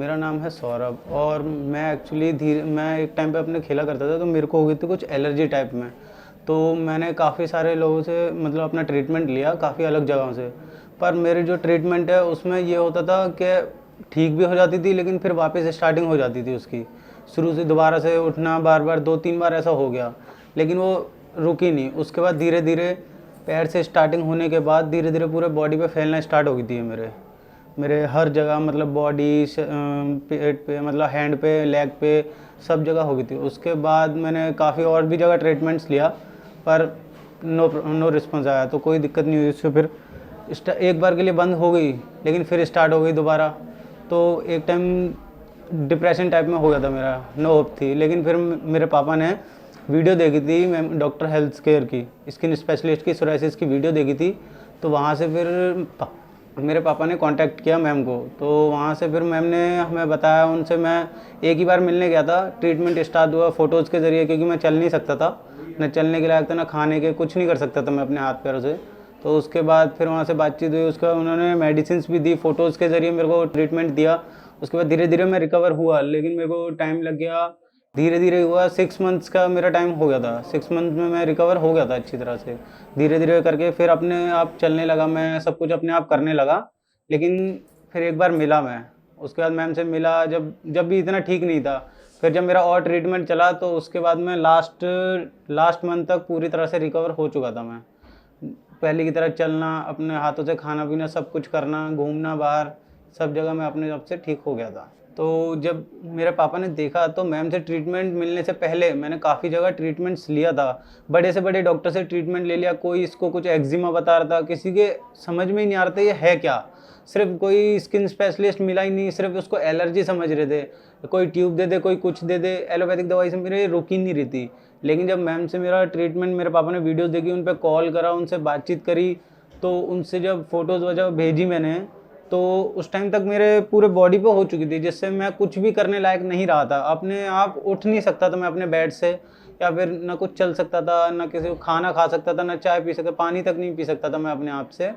मेरा नाम है सौरभ और मैं एक्चुअली मैं एक टाइम पे अपने खेला करता था, तो मेरे को हो गई थी कुछ एलर्जी टाइप में। तो मैंने काफ़ी सारे लोगों से मतलब अपना ट्रीटमेंट लिया काफ़ी अलग जगहों से, पर मेरी जो ट्रीटमेंट है उसमें ये होता था कि ठीक भी हो जाती थी, लेकिन फिर वापस स्टार्टिंग हो जाती थी उसकी। शुरू से दोबारा से उठना, बार बार 2-3 बार ऐसा हो गया, लेकिन वो रुकी नहीं। उसके बाद धीरे धीरे पैर से स्टार्टिंग होने के बाद धीरे धीरे पूरे बॉडी पे फैलना स्टार्ट हो गई थी मेरे मेरे हर जगह, मतलब बॉडी, पेट पे, मतलब हैंड पे, लेग पे, सब जगह हो गई थी। उसके बाद मैंने काफ़ी और भी जगह ट्रीटमेंट्स लिया, पर नो रिस्पॉन्स आया, तो कोई दिक्कत नहीं हुई। उससे फिर एक बार के लिए बंद हो गई, लेकिन फिर स्टार्ट हो गई दोबारा। तो एक टाइम डिप्रेशन टाइप में हो गया था मेरा, नो होप थी। लेकिन फिर मेरे पापा ने वीडियो देखी थी, मैं डॉक्टर हेल्थ केयर की, स्किन स्पेशलिस्ट की, सोराइसिस की वीडियो देखी थी। तो वहाँ से फिर मेरे पापा ने कांटेक्ट किया मैम को, तो वहाँ से फिर मैम ने हमें बताया। उनसे मैं एक ही बार मिलने गया था, ट्रीटमेंट स्टार्ट हुआ फ़ोटोज़ के ज़रिए, क्योंकि मैं चल नहीं सकता था, न चलने के लायक था, ना खाने के, कुछ नहीं कर सकता था मैं अपने हाथ पैरों से। तो उसके बाद फिर वहाँ से बातचीत हुई, उसका उन्होंने मेडिसिन भी दी, फ़ोटोज़ के ज़रिए मेरे को ट्रीटमेंट दिया। उसके बाद धीरे धीरे मैं रिकवर हुआ, लेकिन मेरे को टाइम लग गया, धीरे धीरे हुआ। 6 मंथ्स का मेरा टाइम हो गया था, 6 मंथ में मैं रिकवर हो गया था अच्छी तरह से। धीरे धीरे करके फिर अपने आप चलने लगा, मैं सब कुछ अपने आप करने लगा। लेकिन फिर एक बार मिला मैं, उसके बाद मैम से मिला, जब जब भी इतना ठीक नहीं था। फिर जब मेरा और ट्रीटमेंट चला, तो उसके बाद मैं लास्ट मंथ तक पूरी तरह से रिकवर हो चुका था। मैं पहले की तरह चलना, अपने हाथों से खाना पीना सब कुछ करना, घूमना बाहर, सब जगह मैं अपने आप से ठीक हो गया था। तो जब मेरे पापा ने देखा, तो मैम से ट्रीटमेंट मिलने से पहले मैंने काफ़ी जगह ट्रीटमेंट्स लिया था, बड़े से बड़े डॉक्टर से ट्रीटमेंट ले लिया। कोई इसको कुछ एक्जिमा बता रहा था, किसी के समझ में ही नहीं आ रहा था ये है क्या। सिर्फ कोई स्किन स्पेशलिस्ट मिला ही नहीं, सिर्फ उसको एलर्जी समझ रहे थे। कोई ट्यूब दे दे, कोई कुछ दे दे, एलोपैथिक दवाई से मेरे रुक ही नहीं रही थी। लेकिन जब मैम से मेरा ट्रीटमेंट, मेरे पापा ने वीडियोस देखी, उन पर कॉल करा, उनसे बातचीत करी, तो उनसे जब फ़ोटोज़ वगैरह भेजी मैंने, तो उस टाइम तक मेरे पूरे बॉडी पे हो चुकी थी, जिससे मैं कुछ भी करने लायक नहीं रहा था। अपने आप उठ नहीं सकता था मैं अपने बेड से, या फिर ना कुछ चल सकता था, ना किसी को खाना खा सकता था, ना चाय पी सकता, पानी तक नहीं पी सकता था मैं अपने आप से।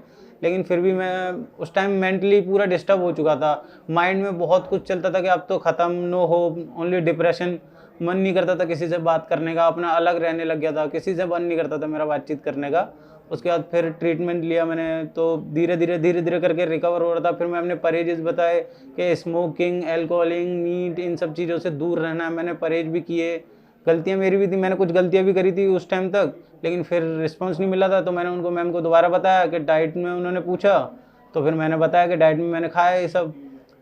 लेकिन फिर भी मैं उस टाइम मेंटली पूरा डिस्टर्ब हो चुका था। माइंड में बहुत कुछ चलता था कि अब तो ख़त्म, नो होप, ओनली डिप्रेशन। मन नहीं करता था किसी से बात करने का, अपना अलग रहने लग गया था, किसी से मन नहीं करता था मेरा बातचीत करने का। उसके बाद फिर ट्रीटमेंट लिया मैंने, तो धीरे धीरे करके रिकवर हो रहा था। फिर मैं अपने परहेज़ बताए कि स्मोकिंग, अल्कोहलिंग, मीट, इन सब चीज़ों से दूर रहना है। मैंने परहेज़ भी किए। गलतियाँ मेरी भी थी, मैंने कुछ गलतियाँ भी करी थी उस टाइम तक, लेकिन फिर रिस्पॉन्स नहीं मिला था। तो मैंने उनको, मैम को दोबारा बताया कि डाइट में, उन्होंने पूछा, तो फिर मैंने बताया कि डाइट में मैंने खाया ये सब।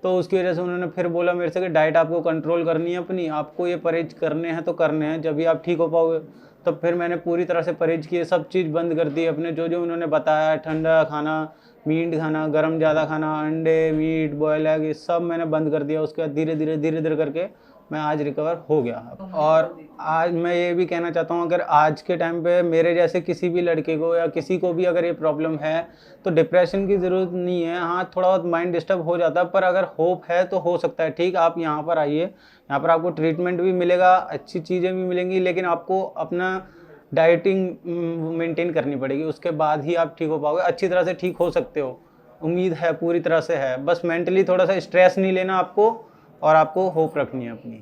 तो उसकी वजह से उन्होंने फिर बोला मेरे से कि डाइट आपको कंट्रोल करनी है अपनी, आपको ये परहेज़ करने हैं तो करने हैं, जब भी आप ठीक हो पाओगे। तब फिर मैंने पूरी तरह से परहेज़ किए, सब चीज़ बंद कर दी अपने, जो जो उन्होंने बताया, ठंडा खाना, मीट खाना, गरम ज़्यादा खाना, अंडे, मीट, बॉयल एग, ये सब मैंने बंद कर दिया। उसके बाद धीरे धीरे करके मैं आज रिकवर हो गया। और आज मैं ये भी कहना चाहता हूँ, अगर आज के टाइम पे मेरे जैसे किसी भी लड़के को या किसी को भी अगर ये प्रॉब्लम है, तो डिप्रेशन की ज़रूरत नहीं है। हाँ, थोड़ा बहुत माइंड डिस्टर्ब हो जाता है, पर अगर होप है तो हो सकता है ठीक। आप यहाँ पर आइए, यहाँ पर आपको ट्रीटमेंट भी मिलेगा, अच्छी चीज़ें भी मिलेंगी, लेकिन आपको अपना डाइटिंग मेंटेन करनी पड़ेगी, उसके बाद ही आप ठीक हो पाओगे, अच्छी तरह से ठीक हो सकते हो। उम्मीद है, पूरी तरह से है। बस मेंटली थोड़ा सा स्ट्रेस नहीं लेना आपको, और आपको होप रखनी है अपनी।